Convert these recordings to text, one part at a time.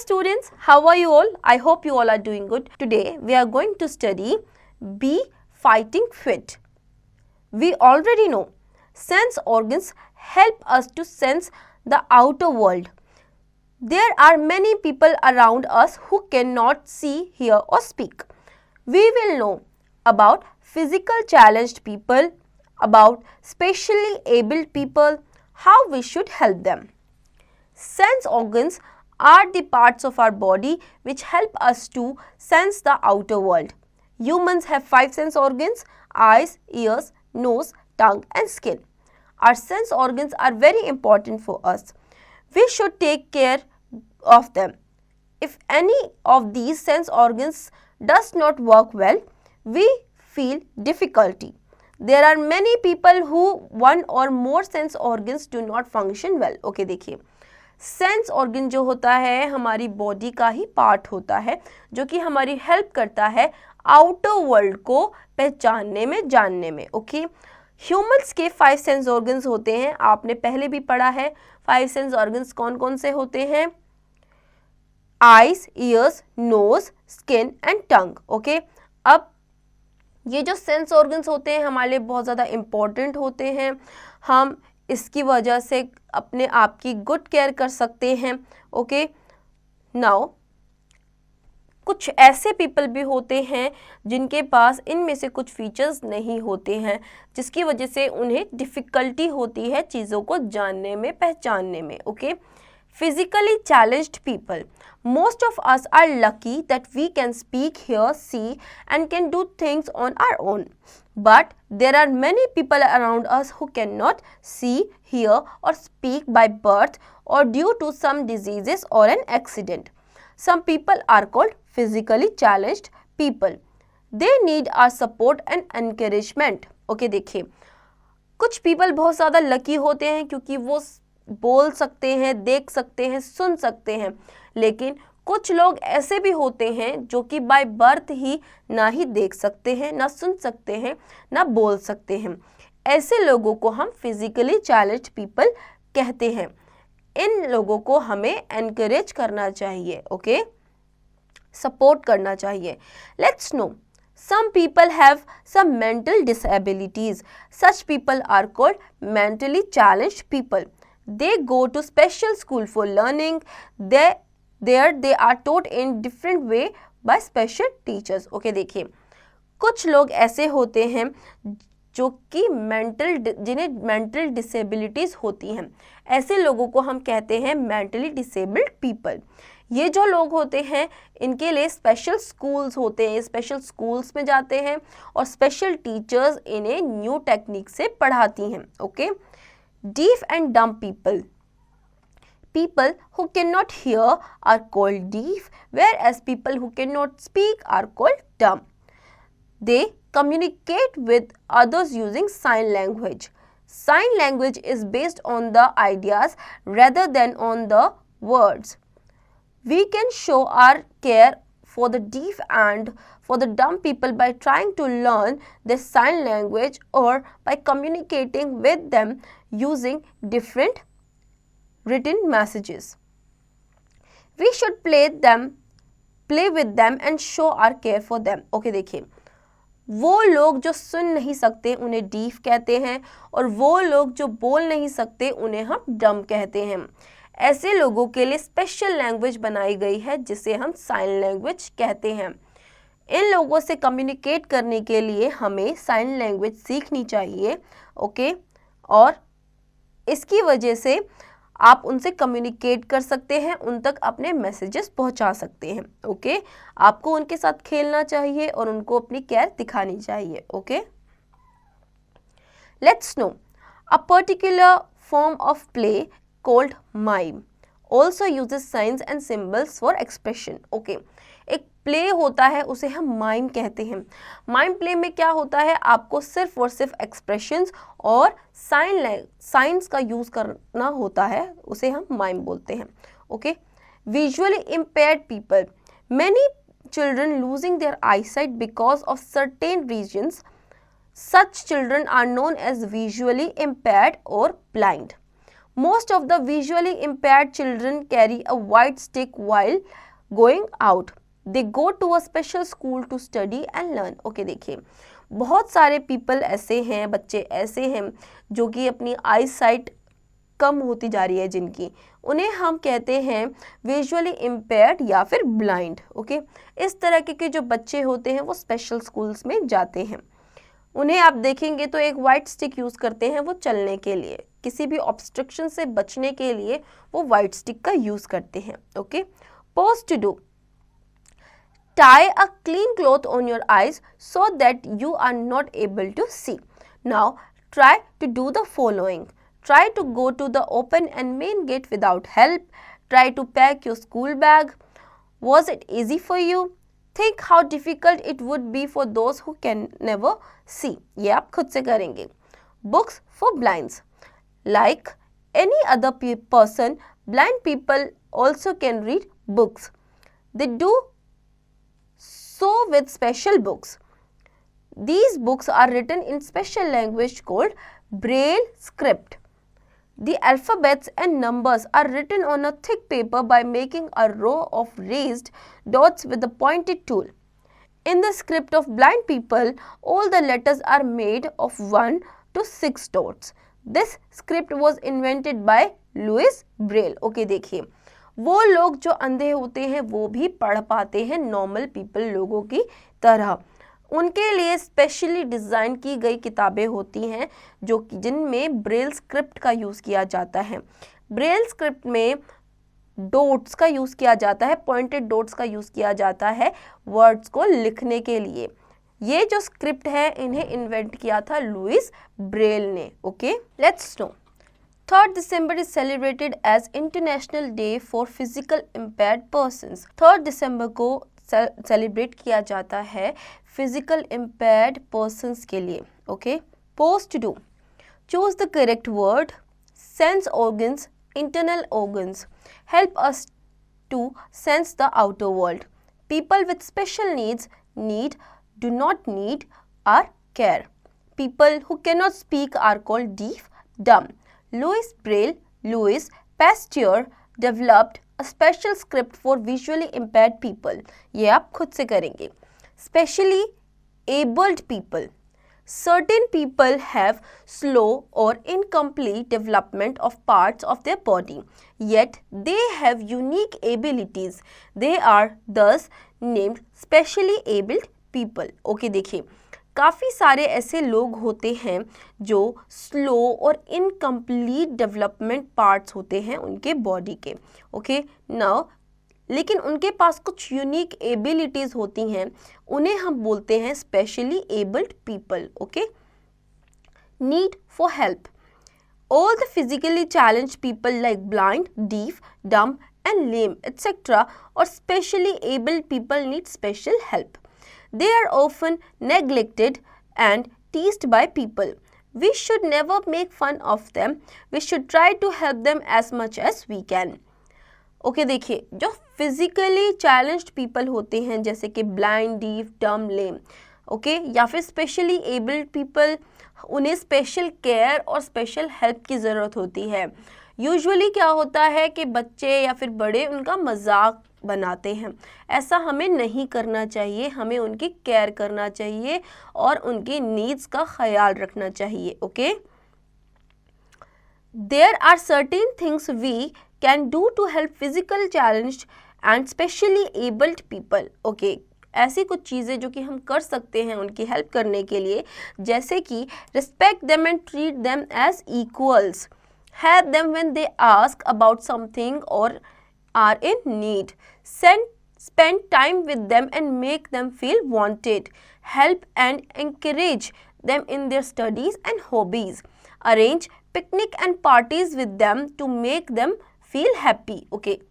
students, how are you all? I hope you all are doing good. Today we are going to study Be Fighting Fit. We already know sense organs help us to sense the outer world. There are many people around us who cannot see, hear or speak. We will know about physical challenged people, about specially abled people, how we should help them. Sense organs are the parts of our body which help us to sense the outer world. Humans have 5 sense organs: eyes, ears, nose, tongue and skin. Our sense organs are very important for us. We should take care of them. If any of these sense organs does not work well, we feel difficulty. There are many people who one or more sense organs do not function well. Okay, देखिए sense organ जो होता है हमारी body का ही part होता है जो कि हमारी हेल्प करता है आउटर वर्ल्ड को पहचानने में, जानने में. ओके, ह्यूमंस के 5 सेंस ऑर्गन्स होते हैं. आपने पहले भी पढ़ा है 5 सेंस ऑर्गन्स कौन कौन से होते हैं: eyes, ears, nose, skin and tongue. Okay, अब ये जो सेंस ऑर्गन्स होते हैं हमारे लिए बहुत ज़्यादा इम्पॉर्टेंट होते हैं. हम इसकी वजह से अपने आप की गुड केयर कर सकते हैं. ओके, नाउ कुछ ऐसे पीपल भी होते हैं जिनके पास इनमें से कुछ फीचर्स नहीं होते हैं जिसकी वजह से उन्हें डिफ़िकल्टी होती है चीज़ों को जानने में, पहचानने में. Okay, physically challenged people. Most of us are lucky that we can speak, hear, see and can do things on our own. But there are many people around us who cannot see, hear or speak by birth or due to some diseases or an accident. Some people are called physically challenged people. They need our support and encouragement. Okay, देखिए कुछ people बहुत ज़्यादा lucky होते हैं क्योंकि वो बोल सकते हैं, देख सकते हैं, सुन सकते हैं. लेकिन कुछ लोग ऐसे भी होते हैं जो कि बाय बर्थ ही ना ही देख सकते हैं, ना सुन सकते हैं, ना बोल सकते हैं. ऐसे लोगों को हम फिजिकली चैलेंज्ड पीपल कहते हैं. इन लोगों को हमें एनकरेज करना चाहिए. ओके, सपोर्ट करना चाहिए. Let's no, some people have some mental disabilities. Such people are called mentally challenged people. They go to special school for learning. There they are taught in different way by special teachers. Okay, देखिए कुछ लोग ऐसे होते हैं जो कि जिन्हें mental disabilities होती हैं. ऐसे लोगों को हम कहते हैं मेंटली डिसेबल्ड पीपल. ये जो लोग होते हैं इनके लिए स्पेशल स्कूल्स होते हैं. स्पेशल स्कूल्स में जाते हैं और स्पेशल टीचर्स इन्हें न्यू टेक्निक से पढ़ाती हैं. Okay, deaf and dumb people. People who cannot hear are called deaf, whereas people who cannot speak are called dumb. They communicate with others using sign language. Sign language is based on the ideas rather than on the words. We can show our care for the deaf and for the dumb people by trying to learn their sign language or by communicating with them using different written messages. We should play with them and show our care for them. Okay, देखिए वो लोग जो सुन नहीं सकते उन्हें deaf कहते हैं और वो लोग जो बोल नहीं सकते उन्हें हम डम कहते हैं. ऐसे लोगों के लिए स्पेशल लैंग्वेज बनाई गई है जिसे हम साइन लैंग्वेज कहते हैं. इन लोगों से कम्युनिकेट करने के लिए हमें साइन लैंग्वेज सीखनी चाहिए. ओके, और इसकी वजह से आप उनसे कम्युनिकेट कर सकते हैं, उन तक अपने मैसेजेस पहुंचा सकते हैं. ओके, आपको उनके साथ खेलना चाहिए और उनको अपनी केयर दिखानी चाहिए. Okay, let's no, a particular form of play called mime also uses signs and symbols for expression. Okay, एक प्ले होता है उसे हम माइम कहते हैं. माइम प्ले में क्या होता है, आपको सिर्फ और सिर्फ एक्सप्रेशंस और साइंस का यूज़ करना होता है, उसे हम माइम बोलते हैं. Okay, visually impaired people. Many children losing their eyesight because of certain reasons. Such children are known as visually impaired or blind. Most of the visually impaired children carry a white stick while going out. They go to a special school to study and learn. Okay, देखिए बहुत सारे people ऐसे हैं, बच्चे ऐसे हैं जो कि अपनी आई साइट कम होती जा रही है जिनकी, उन्हें हम कहते हैं विजुअली इम्पेयर्ड या फिर ब्लाइंड. ओके, इस तरह के जो बच्चे होते हैं वो स्पेशल स्कूल्स में जाते हैं. उन्हें आप देखेंगे तो एक वाइट स्टिक यूज़ करते हैं वो चलने के लिए, किसी भी ऑब्स्ट्रक्शन से बचने के लिए वो वाइट स्टिक का यूज़ करते हैं. Okay, pose to do. Tie a clean cloth on your eyes so that you are not able to see. Now try to do the following. Try to go to the open and main gate without help. Try to pack your school bag. Was it easy for you? Think how difficult it would be for those who can never see. ये आप खुद से करेंगे. Books for blinds. Like any other person, blind people also can read books. They do so with special books. These books are written in special language called Braille script. The alphabets and numbers are written on a thick paper by making a row of raised dots with a pointed tool. In the script of blind people, all the letters are made of 1 to 6 dots. This script was invented by Louis Braille. Okay, देखिए वो लोग जो अंधे होते हैं वो भी पढ़ पाते हैं नॉर्मल पीपल लोगों की तरह. उनके लिए स्पेशली डिज़ाइन की गई किताबें होती हैं जो कि जिनमें ब्रेल स्क्रिप्ट का यूज़ किया जाता है. ब्रेल स्क्रिप्ट में डॉट्स का यूज़ किया जाता है, पॉइंटेड डॉट्स का यूज़ किया जाता है वर्ड्स को लिखने के लिए. ये जो स्क्रिप्ट है इन्हें इन्वेंट किया था लुइस ब्रेल ने. Okay, let's no. 3rd December is celebrated as International Day for Physical Impaired Persons. 3rd December को सेलिब्रेट किया जाता है फिजिकल इम्पेयर्ड पर्सन्स के लिए. Okay, pose to do. Choose the correct word. Sense organs. Internal organs help us to sense the outer world. People with special needs need, do not need, or care. People who cannot speak are called deaf, dumb. Louis Pasteur developed a special script for visually impaired people. ये आप खुद से करेंगे. Specially abled people. Certain people have slow or incomplete development of parts of their body, yet they have unique abilities. They are thus named specially abled people. Okay, देखिए काफ़ी सारे ऐसे लोग होते हैं जो स्लो और इनकम्प्लीट डेवलपमेंट पार्ट्स होते हैं उनके बॉडी के. ओके, नाउ लेकिन उनके पास कुछ यूनिक एबिलिटीज़ होती हैं, उन्हें हम बोलते हैं specially abled people. Okay, need for help. All the physically challenged people like blind, deaf, dumb and lame etc. or specially abled people need special help. They are often neglected and teased by people. We should never make fun of them. We should try to help them as much as we can. Okay, देखिए जो physically challenged people होते हैं जैसे कि blind, deaf, dumb, लेम, okay, या फिर specially abled people, उन्हें special care और स्पेशल हेल्प की ज़रूरत होती है. यूजुअली क्या होता है कि बच्चे या फिर बड़े उनका मजाक बनाते हैं. ऐसा हमें नहीं करना चाहिए. हमें उनकी केयर करना चाहिए और उनकी नीड्स का ख्याल रखना चाहिए. Okay, there are certain things we can do to help physical challenged and specially abled people. Okay, ऐसी कुछ चीज़ें जो कि हम कर सकते हैं उनकी हेल्प करने के लिए, जैसे कि respect them and treat them as equals. Help them when they ask about something or are in need. Spend time with them and make them feel wanted. Help and encourage them in their studies and hobbies. Arrange picnic and parties with them to make them feel happy. Okay.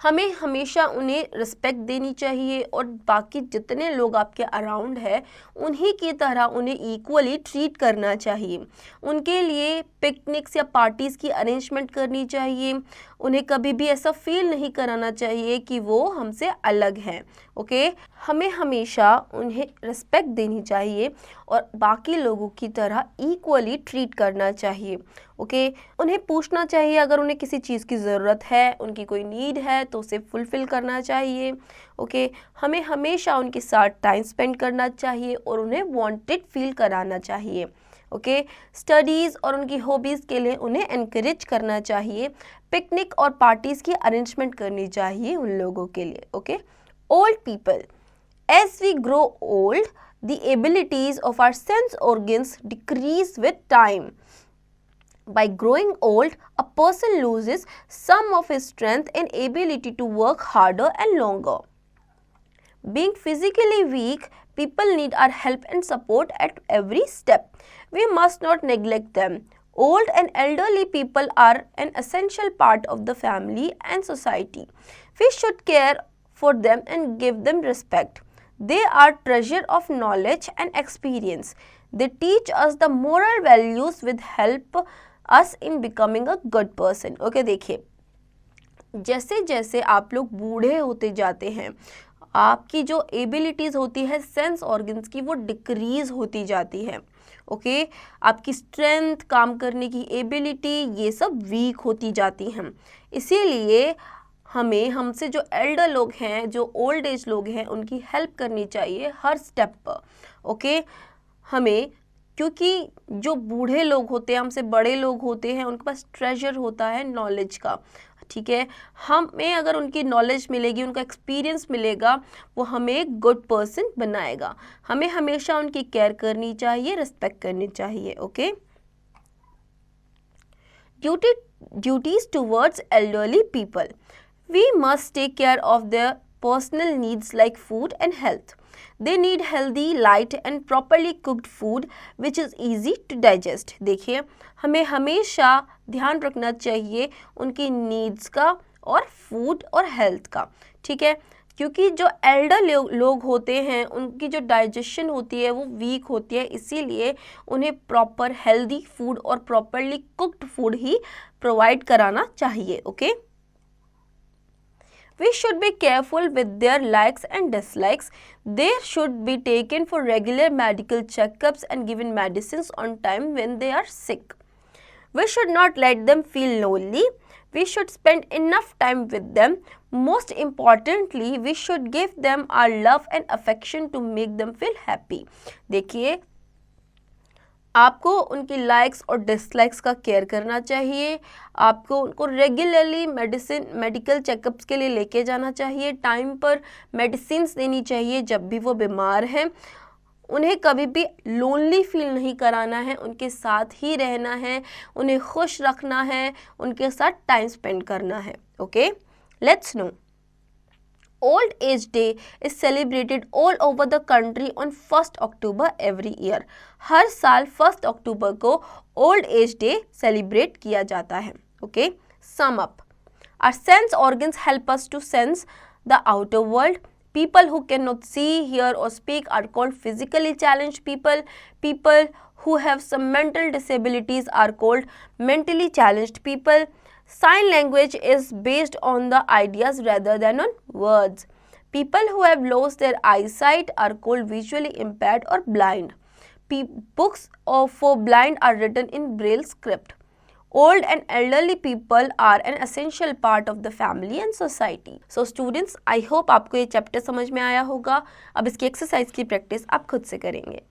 हमें हमेशा उन्हें respect देनी चाहिए और बाकी जितने लोग आपके अराउंड है उन्हीं की तरह उन्हें इक्वली ट्रीट करना चाहिए. उनके लिए पिकनिक्स या पार्टीज़ की अरेंजमेंट करनी चाहिए. उन्हें कभी भी ऐसा फील नहीं कराना चाहिए कि वो हमसे अलग हैं. ओके, हमें हमेशा उन्हें रिस्पेक्ट देनी चाहिए और बाकी लोगों की तरह इक्वली ट्रीट करना चाहिए. ओके उन्हें पूछना चाहिए अगर उन्हें किसी चीज़ की ज़रूरत है, उनकी कोई नीड है तो उसे फुलफ़िल करना चाहिए। ओके हमें हमेशा उनके साथ टाइम स्पेंड करना चाहिए और उन्हें वांटेड फील कराना चाहिए। ओके स्टडीज़ और उनकी हॉबीज़ के लिए उन्हें एनकरेज करना चाहिए। पिकनिक और पार्टीज़ की अरेंजमेंट करनी चाहिए उन लोगों के लिए। Okay old people, as we grow old the abilities of our sense organs decrease with time. By growing old, a person loses some of his strength and ability to work harder and longer. Being physically weak, people need our help and support at every step. We must not neglect them. Old and elderly people are an essential part of the family and society. We should care for them and give them respect. They are treasure of knowledge and experience. They teach us the moral values which help us in becoming a good person. Okay, देखिए जैसे जैसे आप लोग बूढ़े होते जाते हैं, आपकी जो एबिलिटीज़ होती है सेंस ऑर्गन्स की वो डिक्रीज़ होती जाती है। ओके आपकी स्ट्रेंथ, काम करने की एबिलिटी, ये सब वीक होती जाती हैं। इसीलिए हमें हमसे जो एल्डर लोग हैं, जो ओल्ड एज लोग हैं, उनकी हेल्प करनी चाहिए हर स्टेप पर। ओके हमें, क्योंकि जो बूढ़े लोग होते हैं, हमसे बड़े लोग होते हैं, उनके पास ट्रेजर होता है नॉलेज का। ठीक है हमें अगर उनकी नॉलेज मिलेगी, उनका एक्सपीरियंस मिलेगा, वो हमें एक गुड पर्सन बनाएगा। हमें हमेशा उनकी केयर करनी चाहिए, रिस्पेक्ट करनी चाहिए। Okay duties towards elderly people, we must take care of their personal needs like food and health. They need healthy, light and properly cooked food which is easy to digest. देखिए हमें हमेशा ध्यान रखना चाहिए उनकी needs का और food और हेल्थ का। ठीक है क्योंकि जो एल्डर लोग होते हैं उनकी जो डाइजेशन होती है वो वीक होती है, इसीलिए उन्हें प्रॉपर हेल्दी फूड और प्रॉपरली कुक्ड फूड ही प्रोवाइड कराना चाहिए। Okay We should be careful with their likes and dislikes. They should be taken for regular medical checkups and given medicines on time when they are sick. We should not let them feel lonely. We should spend enough time with them. Most importantly, we should give them our love and affection to make them feel happy. देखिए आपको उनकी likes और dislikes का care करना चाहिए। आपको उनको regularly medical checkups के लिए लेके जाना चाहिए। टाइम पर मेडिसिन्स देनी चाहिए जब भी वो बीमार हैं। उन्हें कभी भी लोनली फील नहीं कराना है, उनके साथ ही रहना है, उन्हें खुश रखना है, उनके साथ टाइम स्पेंड करना है। Okay let's no Old Age Day is celebrated all over the country on 1st October every year. हर साल 1st October को Old Age Day celebrate किया जाता है। Okay, sum up. Our sense organs help us to sense the outer world. People who cannot see, hear or speak are called physically challenged people. People who have some mental disabilities are called mentally challenged people. Sign language is based on the ideas rather than on words. People who have lost their eyesight are called visually impaired or blind. Books for blind are written in Braille script. Old and elderly people are an essential part of the family and society. So students, I hope आपको ये chapter समझ में आया होगा। अब इसकी exercise की practice आप खुद से करेंगे।